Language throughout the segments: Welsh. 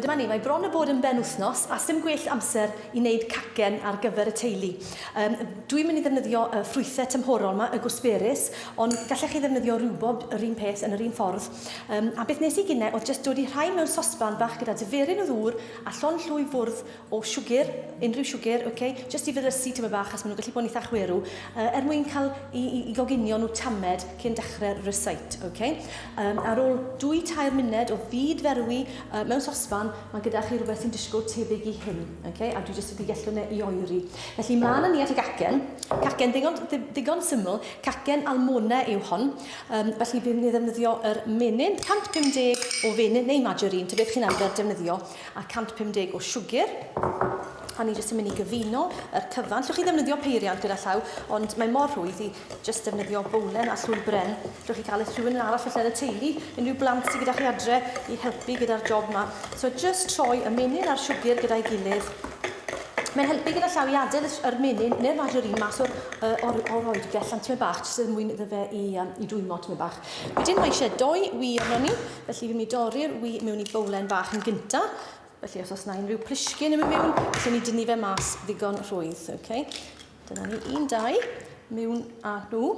dyma ni, mae bron y bod yn ben wythnos a sim gwell amser i wneud cacen ar gyfer y teulu. Dwi'n mynd i ddefnyddio ffrwythau tymhorol yma, y gwsberus, ond gallech chi ddefnyddio rwbob yr un peth yn yr un ffordd. A beth nes i gynnau oedd jyst dod i rhai mewn sosban bach gyda diferyn o ddŵr a llon llwy fwrdd o siwgr, unrhyw siwgr, jyst i fyddysu tyma bach, as maen nhw'n gallu bod yn eitha chwerw, mwyn cael i goginio nhw tamed cyn dechrau'r recite. Ar ôl 2-3 munud o fyd ferwi mewn sosban, mae gyda chi rhywbeth sy'n disgwyl tebyg i hyn. A dwi jyst wedi gallu hwnna i oeri. Felly mlaen ni at y cacen. Cacen digon syml. Cacen almona yw hon. Felly fi'n mynd i ddefnyddio yr menyn 150 o fenyn neu margarine, ta beth chi'n arfer defnyddio, a 150 o siwgr. A ni jyst yn mynd i gyfuno yr cyfan. Llwch chi ddefnyddio peiriant gyda llaw, ond mae mor rhwydd i jyst defnyddio bowlen a llwy bren. Llwch chi cael rhywun yn arall allan y teulu, unrhyw blant sydd gyda chi adre i helpu gyda'r job yma. So jyst troi y menyn a'r siwgr gyda'i gilydd. Mae'n helpu gyda llaw i adael yr menyn neu'r margarine mas o'r oedgell am tyma bach, jyst yn mwyn iddo fe i dwymo tyma bach. Wedyn mae eisiau 2 wy arno ni, felly fi'n mynd i dorri'r wy mewn i bowlen bach yn gyntaf. Felly os yna unrhyw plisgyn yn mewn, allwn ni dynnu fe mas ddigon rhwydd. Dyna ni 1, 2, mewn a nhw.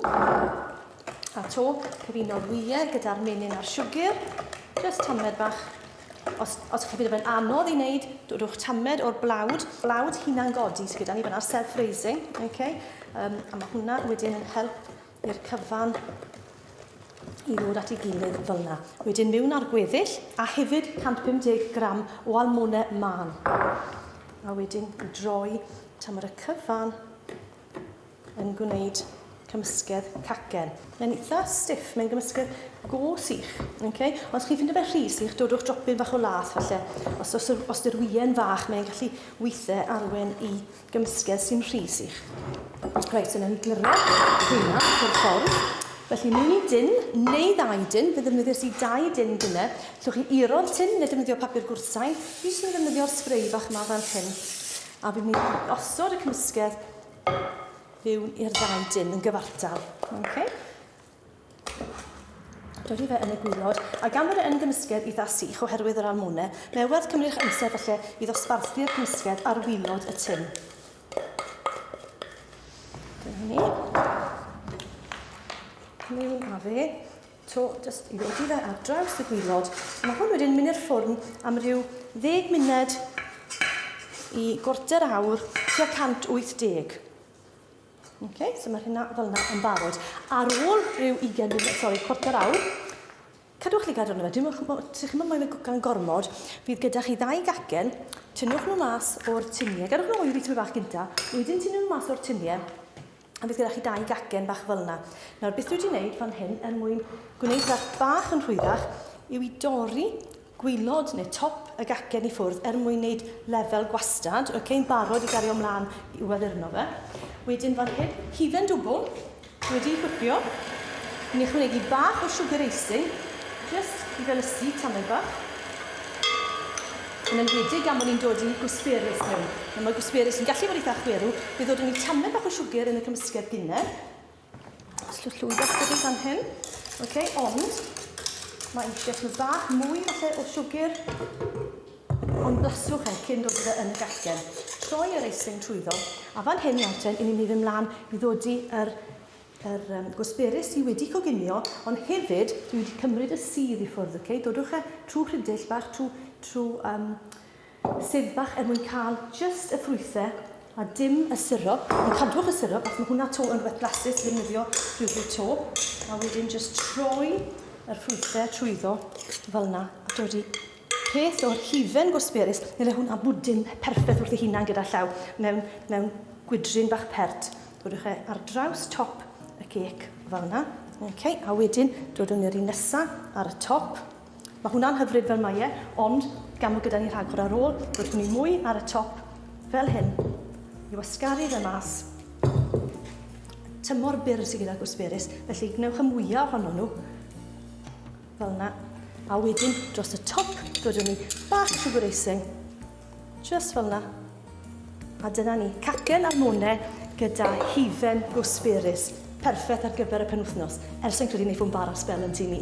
A to, cyfuno'r wyau gyda'r menyn a'r siwgr. Just tamed bach. Os chi fydd e'n anodd i wneud, dodwch tamed o'r blawd. Blawd hunan godi sydd gyda ni fyna'r self-raising. A mae hwnna wedyn yn help i'r cyfan i ddod at ei gilydd fel yna. Wedyn mewn ar gweddill a hefyd 150 gram o almona man. A wedyn droi tan mae'r cyfan yn gwneud cymysgedd cacen. Mae'n eitha stiff, mae'n gymysgedd go sych. Ond os chi'n ffindio fe rhy sych, dodwch dropyn bach o lath falle. Os dy'r wyen fach, mae'n gallu weithio arwen i gymysgedd sy'n rhy sych. Reit, so nawn ni glirio'r hynna o'r ffordd. Felly, mewn i dyn, neu 2 dyn, fe ddefnyddiais i 2 dyn gyda. Llwch chi iro'r tyn, neu defnyddio papur gwrsain. Fi jyst yn defnyddio'r spray bach yma fel hyn. A fi'n mynd i osod y cymysgedd fewn i'r 2 dyn yn gyfartal. Dodi fe yn y gwylod. A gan fod yn gymysgedd eitha sych oherwydd yr almona, mae werth cymryd amser falle i ddosbarthu'r cymysgedd ar wylod y tyn. Dyna ni. Mewn a fe, jyst i ddodi fe ar draws y gwylod. Mae hwn wedyn mynd i'r ffwrn am ryw 10 munud i 1/4 awr tua 180. So mae hynna fel yna yn barod. Ar ôl ryw 1/4 awr, cadwch chi gadw yna fe. Ti'n chi'n mynd mewn gormod, fydd gyda chi 2 gacen, tynnwch nhw mas o'r tiniau. Gadwch nhw oeri tyma bach gynta, wedyn tynnwch nhw mas o'r tiniau. A bydd gyda chi 2 gacen bach fel yna. Nawr, beth dwi wedi wneud fan hyn mwyn gwneud rhaid bach yn rhwyddach yw i dorri gwylod neu top y gacen i ffwrdd mwyn wneud lefel gwastad, barod i gario ymlaen i wedyrno fe. Wedyn fan hyn, hufen dwbl, wedi gwipio. Ni'n ychwanegu bach o sugar icing, just i felysu tamed bach. Yn enwedig am bod ni'n dod i gwsberus mewn. Mae gwsberus yn gallu bod eitha chwerw, bydd dod yn ei tamed bach o siwgr yn y cymysgedd gynnau. Llwy bach gyda fan hyn. Ond mae eisiau nhw bach mwy falle o siwgr, ond blaswch cyn dod yn y gacen. Troi yr icing trwyddo. A fan hyn nawr ten, ni'n mynd ymlaen i ddod i'r gwsberus i wedi coginio, ond hefyd dwi wedi cymryd y sydd i ffwrdd. Dodwch trwy rhydyll bach, trwy sydd bach mwyn cael just y ffrwythau a dim y syrop. Ond cadwch y syrop, ac mae hwnna to yn rhywbeth blasus ddefnyddio rhywbeth to. A wedyn just troi yr ffrwythau trwyddo fel yna a dod i peth o'r hufen gwsberus, neu hwnna bwdyn perffaith wrth ei hunan gyda llaw mewn gwydrin bach pert. Dodwch ar draws top y cec fel yna. A wedyn dodwn ni'r un nesaf ar y top. Mae hwnna'n hyfryd fel mae ond gan bod gyda ni rhagor ar ôl, dodwn ni mwy ar y top fel hyn i wasgaru fe mas. Tymor byr sydd gyda gwsberus, felly gnewch y mwyaf ohono nhw fel yna. A wedyn dros y top, dodwn ni bach sugar icing, just fel yna. A dyna ni, cacen almona gyda hufen gwsberus. Perffaith ar gyfer y penwythnos, ers yn credu wneud fwn bara sbel yn tŷ ni.